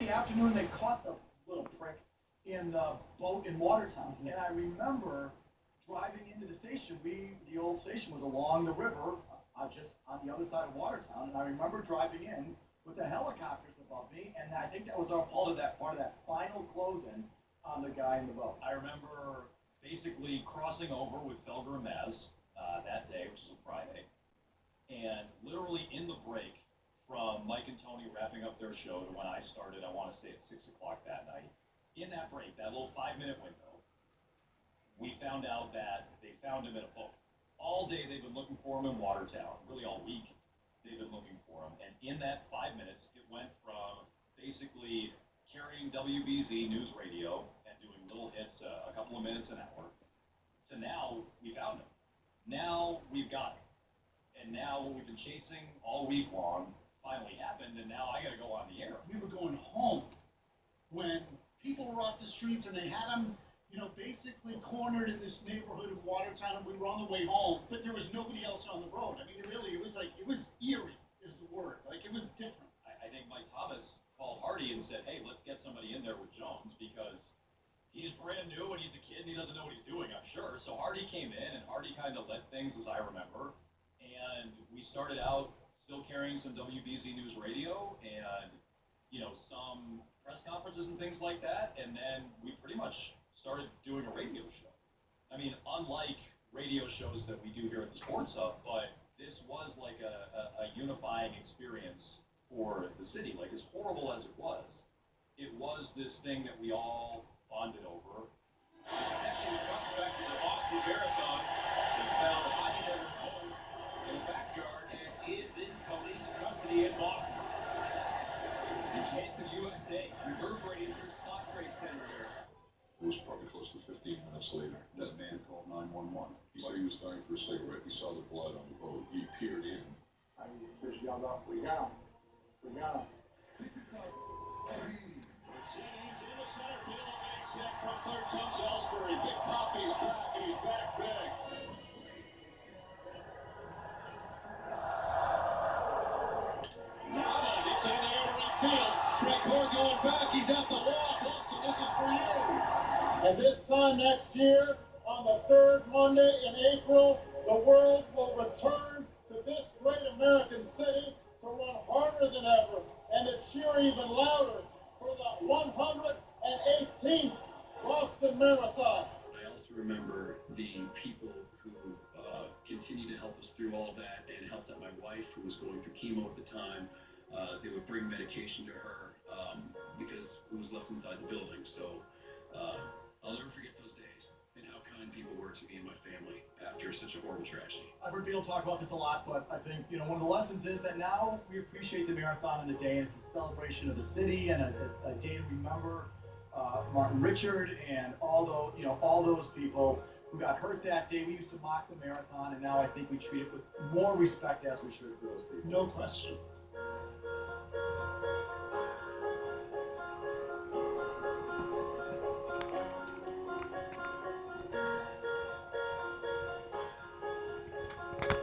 the afternoon they caught the little prick in the boat in Watertown, and I remember driving into the station. The old station was along the river, just on the other side of Watertown, and I remember driving in with the helicopters above me, and I think that was our part of that final close-in on the guy in the boat. I remember basically crossing over with Felger and Maz that day, which was a Friday, and literally in the break from Mike and Tony wrapping up their show to when I started, I want to say at 6 o'clock that night, in that break, that little 5-minute window, we found out that they found him in a boat. All day they've been looking for him in Watertown, really all week they've been looking for him, and in that 5 minutes, it went from basically carrying WBZ News Radio and doing little hits a couple of minutes an hour, to now we found him. Now we've got him. And now what we've been chasing all week long finally happened, and now I got to go on the air. We were going home when people were off the streets and they had him, basically cornered in this neighborhood of Watertown, and we were on the way home, but there was nobody else on the road. I mean, it was eerie is the word. Like, it was different. I think Mike Thomas called Hardy and said, hey, let's get somebody in there with Jones, because he's brand new and he's a kid and he doesn't know what he's doing, I'm sure. So Hardy came in, and Hardy kind of led things, as I remember, and we started out still carrying some WBZ News Radio and, some press conferences and things like that, and then we pretty much started doing a radio show. I mean, unlike radio shows that we do here at the Sports Hub, but this was like a unifying experience for the city. Like, as horrible as it was this thing that we all bonded over. The second suspect in the Boston Marathon is found hiding in a boat in the backyard and is in police custody in Boston. The chance of USA reverberating through Stock Trade Center here. It was probably close to 15 minutes later that man called 911. He said he was dying for a cigarette. He saw the blood on the boat. He peered in. I just yelled out, "We got him! We got him!" Jennings in the center field, a big step from third comes Ellsbury. Big Poppy's back, and he's back big. Now it's in the air to right field. Frank Gore going back. He's at the wall. Boston, this is for you. And this time next year, on the third Monday in April, the world will return to this great American city to run harder than ever and to cheer even louder for the 118th Boston Marathon. I also remember the people who continued to help us through all that and helped out my wife, who was going through chemo at the time. They would bring medication to her because it was left inside the building. So I'll never forget those days and how kind people were to me and my family after such a horrible tragedy. I've heard people talk about this a lot, but I think, one of the lessons is that now we appreciate the marathon and the day, and it's a celebration of the city and a day to remember Martin Richard and all those people who got hurt that day. We used to mock the marathon, and now I think we treat it with more respect, as we should, for those people. No question.